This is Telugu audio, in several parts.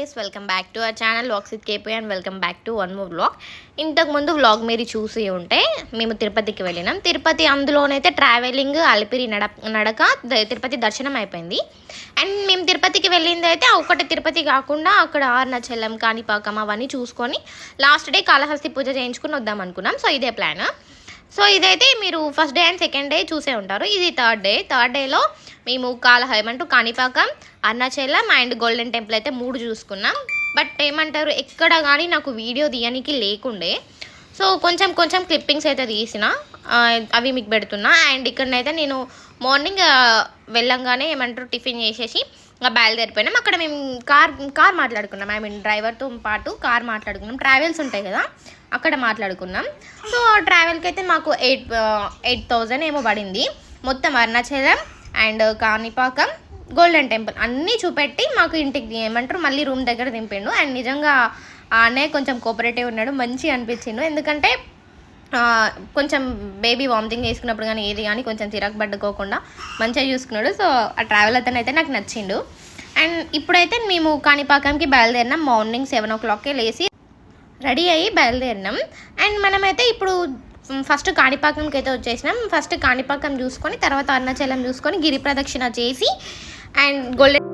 Guys, welcome back to our channel vlogs with KP and welcome back to one more vlog. ఇంతకుముందు వ్లాగ్ మీరు చూసి ఉంటే మేము తిరుపతికి వెళ్ళినాం. తిరుపతి అందులోనైతే ట్రావెలింగ్ అలిపిరి నడక తిరుపతి దర్శనం అయిపోయింది. అండ్ మేము తిరుపతికి వెళ్ళింది అయితే ఒకటి తిరుపతి కాకుండా అక్కడ అరుణాచలం, కాణిపాకం అవన్నీ చూసుకొని లాస్ట్ డే కాళహస్తి పూజ చేయించుకుని వద్దాం అనుకున్నాం. సో ఇదే ప్లాన్. సో ఇదైతే మీరు first day and second day చూసే ఉంటారు. ఇది థర్డ్ డేలో మేము Kanipakam, Arunachalam and golden temple అయితే 3 చూసుకున్నాం. బట్ ఏమంటారు, ఎక్కడ కానీ నాకు వీడియో తీయడానికి లేకుండే. సో కొంచెం క్లిప్పింగ్స్ అయితే తీసిన అవి మీకు పెడుతున్నా. అండ్ ఇక్కడనైతే నేను మార్నింగ్ వెళ్ళంగానే ఏమంటారు టిఫిన్ చేసేసి బయలుదేరిపోయినాం. అక్కడ మేము కార్ మాట్లాడుకున్నాం. ఐ మీన్ డ్రైవర్తో పాటు కార్ మాట్లాడుకున్నాం. ట్రావెల్స్ ఉంటాయి కదా, అక్కడ మాట్లాడుకున్నాం. సో ట్రావెల్కి అయితే మాకు 8,000 ఏమో పడింది. మొత్తం Arunachalam and Kanipakam, golden temple అన్నీ చూపెట్టి మాకు ఇంటికి ఏమంటారు మళ్ళీ రూమ్ దగ్గర దింపిండు. అండ్ నిజంగా అన్నయ్య కొంచెం కోఆపరేటివ్ ఉన్నాడు, మంచిగా అనిపించిండు. ఎందుకంటే కొంచెం బేబీ వామిటింగ్ చేసుకున్నప్పుడు కానీ ఏది కానీ కొంచెం చిరాకు పట్టుకోకుండా మంచిగా చూసుకున్నాడు. సో ఆ ట్రావెల్ అతను అయితే నాకు నచ్చిండు. అండ్ ఇప్పుడైతే మేము కాణిపాకంకి బయలుదేరినాం. మార్నింగ్ 7 o'clockకే లేచి రెడీ అయ్యి బయలుదేరినాం. అండ్ మనమైతే ఇప్పుడు ఫస్ట్ కాణిపాకంకి అయితే వచ్చేసినాం. ఫస్ట్ కాణిపాకం చూసుకొని తర్వాత అరుణాచలం చూసుకొని గిరి ప్రదక్షిణ చేసి అండ్ గోల్డెన్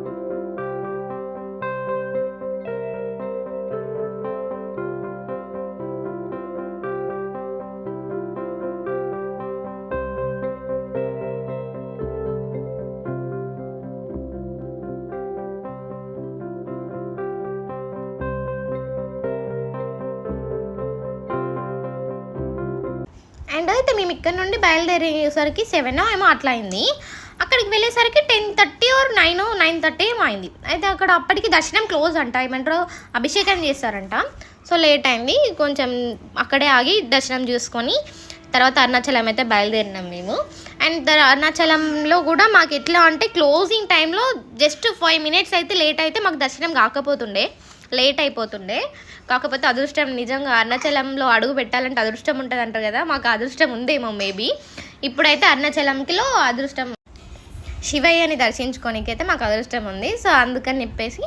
అండ్ అయితే మేము ఇక్కడ నుండి బయలుదేరేసరికి 7 ఏమో అట్లా అయింది. అక్కడికి వెళ్ళేసరికి 10:30 or 9:30 ఏమో అయింది. అయితే అక్కడ అప్పటికి దర్శనం క్లోజ్ అంట, ఏమంటారు అభిషేకం చేస్తారంట. సో లేట్ అయింది కొంచెం. అక్కడే ఆగి దర్శనం చూసుకొని తర్వాత అరుణాచలం అయితే బయలుదేరినాం మేము. అండ్ అరుణాచలంలో కూడా మాకు ఎట్లా అంటే క్లోజింగ్ టైంలో జస్ట్ 5 minutes అయితే లేట్ అయితే మాకు దర్శనం లేట్ అయిపోతుండే. కాకపోతే అదృష్టం, నిజంగా అరుణాచలంలో అడుగు పెట్టాలంటే అదృష్టం ఉంటుంది అంటారు కదా, మాకు అదృష్టం ఉందేమో మేబీ. ఇప్పుడైతే అరుణాచలంకిలో అదృష్టం శివయ్యని దర్శించుకోనికైతే మాకు అదృష్టం ఉంది. సో అందుకని చెప్పేసి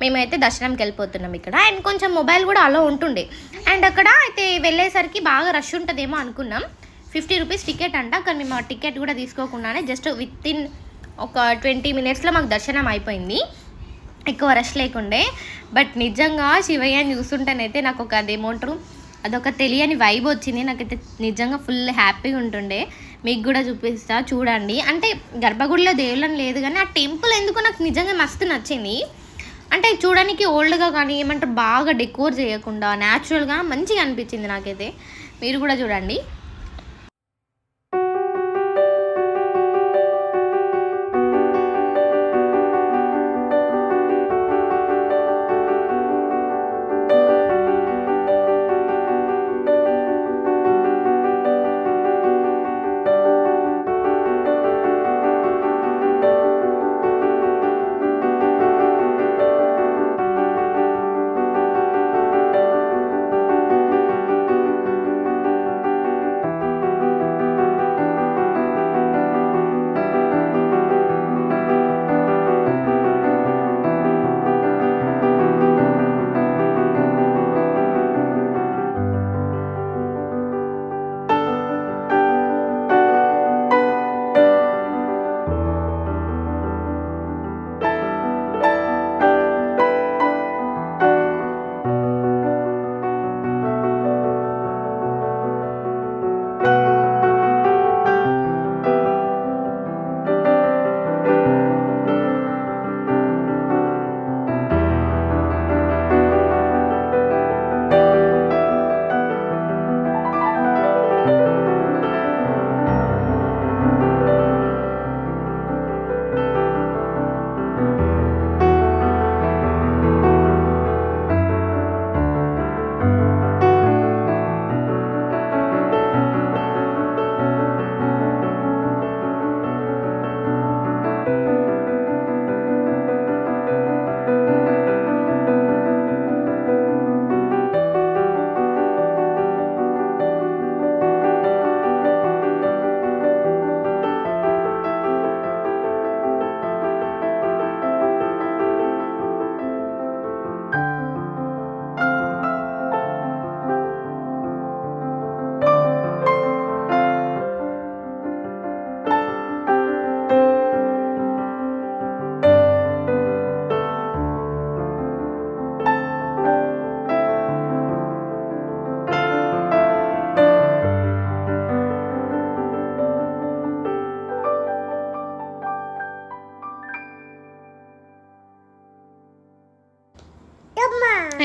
మేమైతే దర్శనంకి వెళ్ళిపోతున్నాం ఇక్కడ. అండ్ కొంచెం మొబైల్ కూడా అలా ఉంటుండే. అండ్ అక్కడ అయితే వెళ్ళేసరికి బాగా రష్ ఉంటుందేమో అనుకున్నాం. 50 rupees టికెట్ అంట. కానీ మేము ఆ టికెట్ కూడా తీసుకోకుండానే జస్ట్ వితిన్ ఒక 20 minutesలో మాకు దర్శనం అయిపోయింది, ఎక్కువ రష్ లేకుండే. బట్ నిజంగా శివయ్యని చూస్తుంటేనైతే నాకు ఒక అదొక తెలియని వైబ్ వచ్చింది. నాకైతే నిజంగా ఫుల్ హ్యాపీగా ఉంటుండే. మీకు కూడా చూపిస్తా చూడండి. అంటే గర్భగుడిలో దేవుళ్ళని లేదు కానీ ఆ టెంపుల్ ఎందుకో నాకు నిజంగా మస్తు నచ్చింది. అంటే చూడడానికి ఓల్డ్గా కానీ ఏమంటారు బాగా డెకోర్ చేయకుండా న్యాచురల్గా మంచిగా అనిపించింది నాకైతే. మీరు కూడా చూడండి.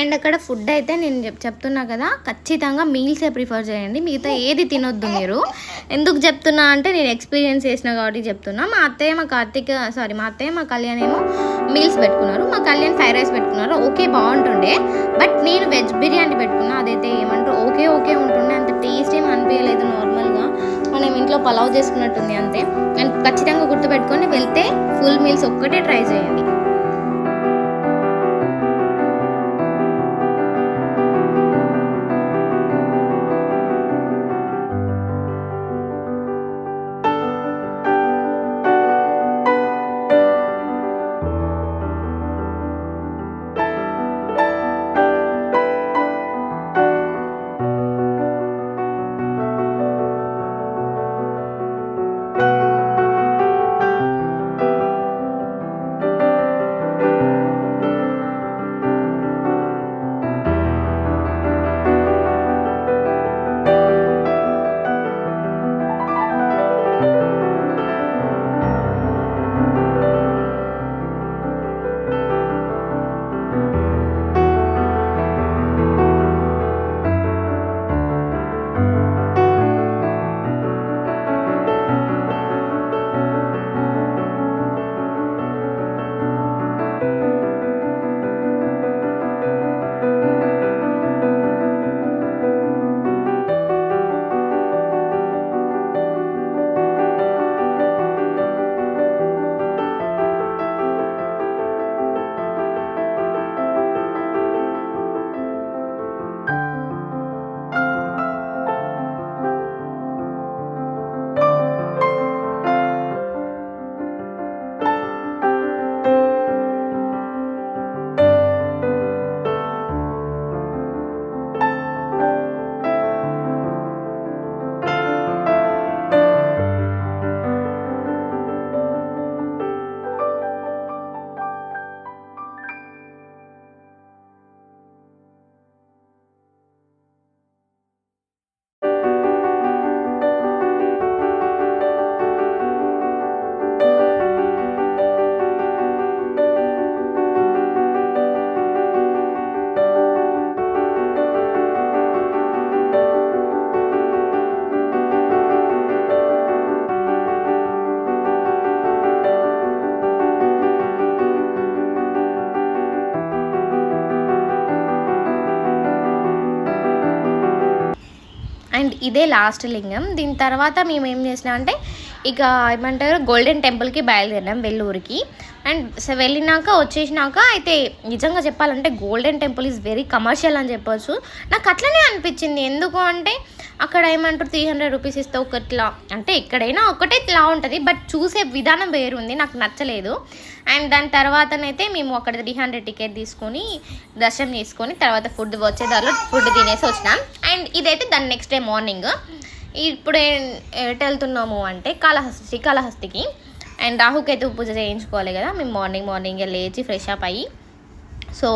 అండ్ అక్కడ ఫుడ్ అయితే నేను చెప్తున్నా కదా, ఖచ్చితంగా మీల్సే ప్రిఫర్ చేయండి, మిగతా ఏది తినొద్దు మీరు. ఎందుకు చెప్తున్నా అంటే నేను ఎక్స్పీరియన్స్ చేసిన కాబట్టి చెప్తున్నా. మా అత్తయ్య మా కళ్యాణ్ ఏమో మీల్స్ పెట్టుకున్నారు, మా కళ్యాణ్ ఫ్రైడ్ రైస్ పెట్టుకున్నారు. ఓకే బాగుంటుండే, బట్ నేను వెజ్ బిర్యానీ పెట్టుకున్నా. అదైతే ఏమంటారు ఓకే ఉంటుండే, అంత టేస్ట్ ఏమి అనిపించలేదు. నార్మల్గా మనం ఇంట్లో పలావ్ చేసుకున్నట్టుంది అంతే. అండ్ ఖచ్చితంగా గుర్తుపెట్టుకొని వెళ్తే ఫుల్ మీల్స్ ఒక్కటే ట్రై చేయండి. అండ్ ఇదే లాస్ట్ లింగం. దీని తర్వాత మేము ఏం చేసినాం అంటే ఇక ఏమంటారు గోల్డెన్ టెంపుల్కి బయలుదేరినాం వెల్లూరికి. అండ్ వెళ్ళినాక వచ్చేసినాక అయితే నిజంగా చెప్పాలంటే golden temple is very commercial అని చెప్పొచ్చు. నాకు అట్లనే అనిపించింది. ఎందుకు అంటే అక్కడ ఏమంటారు 300 రూపీస్ ఇస్తే ఒకట్లా, అంటే ఎక్కడైనా ఒకటే ఇట్లా ఉంటుంది, బట్ చూసే విధానం వేరుంది, నాకు నచ్చలేదు. అండ్ దాని తర్వాతనైతే మేము అక్కడ 300 టికెట్ తీసుకొని దర్శనం చేసుకొని తర్వాత ఫుడ్ వచ్చే దారిలో ఫుడ్ తినేసి వచ్చినాం. అండ్ ఇదైతే దాని నెక్స్ట్ డే మార్నింగ్. ఇప్పుడు ఎటు వెళ్తున్నాము అంటే శ్రీకాళహస్తికి. అండ్ రాహుకేతు పూజ చేయించుకోవాలి కదా, మేము మార్నింగే లేచి ఫ్రెష్ అప్ అయ్యి, సో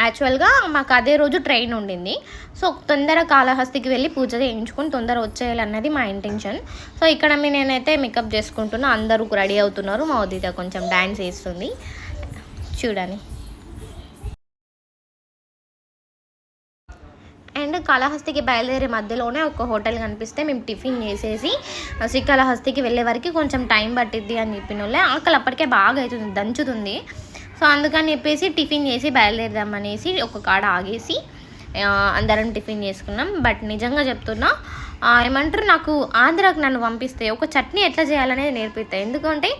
యాక్చువల్గా మాకు అదే రోజు ట్రైన్ ఉండింది. సో తొందర కాళహస్తికి వెళ్ళి పూజ చేయించుకొని తొందర వచ్చేయాలన్నది మా ఇంటెన్షన్. సో ఇక్కడ నేనైతే మేకప్ చేసుకుంటున్నా, అందరూ రెడీ అవుతున్నారు. మా ఉదిత కొంచెం డ్యాన్స్ వేస్తుంది చూడండి. అండ్ కాళహస్తికి బయలుదేరే మధ్యలోనే ఒక హోటల్ కనిపిస్తే మేము టిఫిన్ చేసేసి శ్రీకాళహస్తికి వెళ్ళే వరకు కొంచెం టైం పట్టిద్ది అని చెప్పిన వాళ్ళే, ఆకలి అప్పటికే బాగా అవుతుంది, దంచుతుంది. సో అందుకని చెప్పేసి టిఫిన్ చేసి బయలుదేరదామనేసి ఒక కాడ ఆగేసి అందరం టిఫిన్ చేసుకున్నాం. బట్ నిజంగా చెప్తున్నా, ఏమంటారు నాకు ఆంధ్రాకి నన్ను పంపిస్తే ఒక చట్నీ ఎట్లా చేయాలనేది నేర్పిస్తాయి. ఎందుకంటే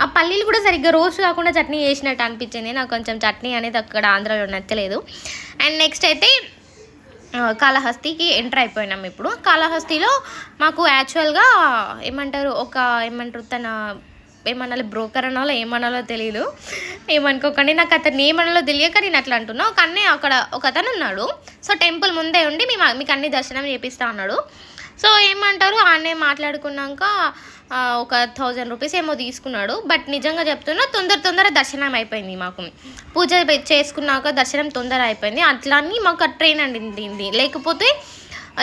ఆ పల్లీలు కూడా సరిగ్గా రోస్ట్ కాకుండా చట్నీ చేసినట్టు అనిపించింది. నాకు కొంచెం చట్నీ అనేది అక్కడ ఆంధ్రాలో నచ్చలేదు. అండ్ నెక్స్ట్ అయితే కాళహస్తికి ఎంటర్ అయిపోయినాం. ఇప్పుడు కాళహస్తిలో మాకు యాక్చువల్గా ఏమంటారు తన ఏమనాలి బ్రోకర్ అనాలో ఏమనాలో తెలియదు, ఏమనుకోకండి. నాకు అతను ఏమనాలో తెలియక నేను అట్లా అంటున్నా. అక్కడ ఒక అతను ఉన్నాడు. సో టెంపుల్ ముందే ఉండి మీకు అన్ని దర్శనం చేపిస్తా అన్నాడు. సో ఏమంటారు ఆనే మాట్లాడుకున్నాక ఒక 1000 రూపీస్ ఏమో తీసుకున్నాడు. బట్ నిజంగా చెప్తున్నా తొందర దర్శనం అయిపోయింది. మాకు పూజ చేసుకున్నాక దర్శనం తొందర అయిపోయింది. అట్లని మాకు ట్రైన్ అండింది, లేకపోతే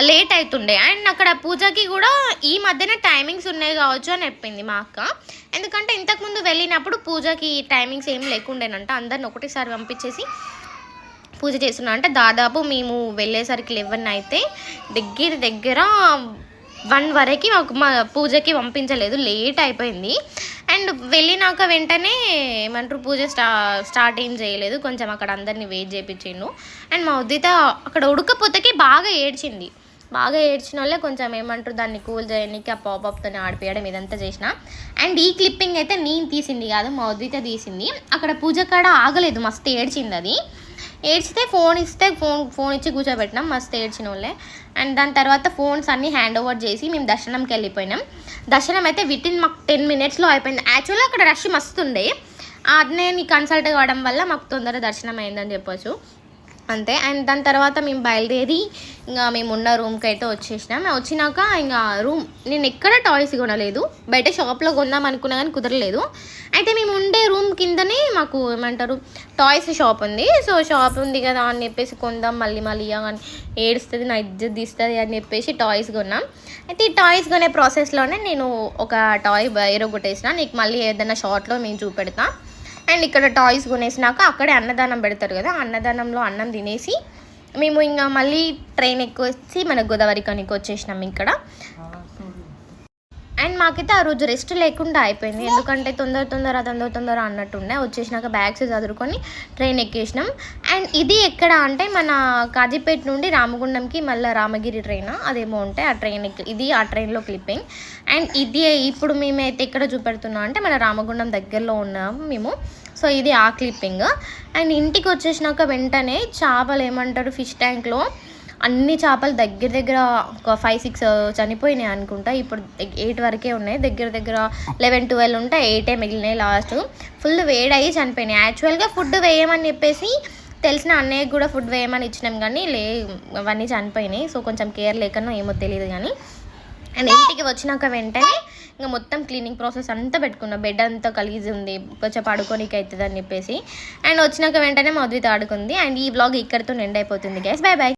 లేట్ అవుతుండే. అండ్ అక్కడ పూజకి కూడా ఈ మధ్యన టైమింగ్స్ ఉన్నాయి కావచ్చు అని చెప్పింది మా అక్క. ఎందుకంటే ఇంతకుముందు వెళ్ళినప్పుడు పూజకి టైమింగ్స్ ఏం లేకుండేనంట, అందరిని ఒకటేసారి పంపించేసి పూజ చేస్తున్నా అంటే దాదాపు మేము వెళ్ళేసరికి 11 అయితే దగ్గర 1 వరకు మాకు మా పూజకి పంపించలేదు, లేట్ అయిపోయింది. అండ్ వెళ్ళినాక వెంటనే ఏమంటారు పూజ స్టార్ట్ ఏం చేయలేదు, కొంచెం అక్కడ అందరినీ వెయిట్ చేయించిండు. అండ్ మా ఉద్దిత అక్కడ ఉడకపోతేకి బాగా ఏడ్చింది. బాగా ఏడ్చిన వాళ్ళే కొంచెం ఏమంటారు దాన్ని కూల్ చేయడానికి ఆ పాపప్తో ఆడిపోయడం ఇదంతా చేసిన. అండ్ ఈ క్లిప్పింగ్ అయితే నేను తీసింది కాదు, మా ఉద్దిత తీసింది. అక్కడ పూజ కాడ ఆగలేదు, మస్తు ఏడ్చింది. అది ఏడ్చితే ఫోన్ ఇస్తే ఫోన్ ఇచ్చి కూర్చోబెట్టినాం, మస్తు ఏడ్చిన వాళ్ళే. అండ్ దాని తర్వాత ఫోన్స్ అన్నీ హ్యాండ్ ఓవర్ చేసి మేము దర్శనంకి వెళ్ళిపోయినాం. దర్శనం అయితే వితిన్ మాకు 10 minutesలో అయిపోయింది. యాక్చువల్గా అక్కడ రష్ మస్తు ఉండే, అదే నీ కన్సల్ట్ కావడం వల్ల మాకు తొందరగా దర్శనం అయిందని చెప్పొచ్చు అంతే. అండ్ దాని తర్వాత మేము బయలుదేరి ఇంకా మేము ఉన్న రూమ్కి అయితే వచ్చేసినాం. వచ్చినాక ఇంకా రూమ్ నేను ఎక్కడ టాయ్స్ కొనలేదు, బయట షాప్లో కొందాం అనుకున్నా కానీ కుదరలేదు. అయితే మేము ఉండే రూమ్ కిందనే మాకు ఏమంటారు టాయ్స్ షాప్ ఉంది. సో షాప్ ఉంది కదా అని చెప్పేసి కొందాం, మళ్ళీ కానీ ఏడుస్తుంది, నా ఇజ్జత్ తీస్తుంది అని చెప్పేసి టాయ్స్ కొన్నాం. అయితే ఈ టాయ్స్ కొనే ప్రాసెస్లోనే నేను ఒక టాయ్ ఎరగొట్టేసిన, నీకు మళ్ళీ ఏదైనా షార్ట్లో మేము చూపెడతా. అండ్ ఇక్కడ టాయ్స్ కొనేసినాక అక్కడే అన్నదానం పెడతారు కదా, అన్నదానంలో అన్నం తినేసి మేము ఇంకా మళ్ళీ ట్రైన్ ఎక్కువచ్చి మన గోదావరిఖనికి వచ్చేసినాం ఇక్కడ. అండ్ మాకైతే ఆ రోజు రెస్ట్ లేకుండా అయిపోయింది, ఎందుకంటే తొందర అన్నట్టుండే. వచ్చేసినాక బ్యాగ్స్ చదువుకొని ట్రైన్ ఎక్కేసినాం. అండ్ ఇది ఎక్కడ అంటే మన కాజీపేట నుండి రామగుండంకి మళ్ళీ రామగిరి ట్రైన్ అదేమో ఉంటాయి, ఆ ట్రైన్ ఇది ఆ ట్రైన్లో క్లిప్పింగ్. అండ్ ఇది ఇప్పుడు మేమైతే ఎక్కడ చూపెడుతున్నాం అంటే మన రామగుండం దగ్గరలో ఉన్నాము మేము. సో ఇది ఆ క్లిప్పింగ్. అండ్ ఇంటికి వచ్చేసినాక వెంటనే చేపలు ఏమంటారు ఫిష్ ట్యాంక్లో అన్ని చేపలు దగ్గర ఒక 5-6 చనిపోయినాయి అనుకుంటా. ఇప్పుడు 8 వరకే ఉన్నాయి, దగ్గర 11-12 ఉంటే 8 మిగిలినాయి. Last full వేడయ్యి చనిపోయినాయి. యాక్చువల్గా ఫుడ్ వేయమని చెప్పేసి తెలిసిన అన్నయ్యకి కూడా ఫుడ్ వేయమని ఇచ్చినాం, కానీ అవన్నీ చనిపోయినాయి. సో కొంచెం కేర్ లేకనో ఏమో తెలియదు కానీ. అండ్ ఇంటికి వచ్చినాక వెంటనే ఇంకా మొత్తం క్లీనింగ్ ప్రాసెస్ అంతా పెట్టుకున్నా, బెడ్ అంతా గలీజ్ ఉంది, కొంచెం పడుకోనికి అవుతుంది అని చెప్పేసి. అండ్ వచ్చినాక వెంటనే మా ఉద్విత ఆడుకుంది. అండ్ ఈ వ్లాగ్ ఇక్కడితో ఎండ్ అయిపోతుంది గైస్, బాయ్ బాయ్.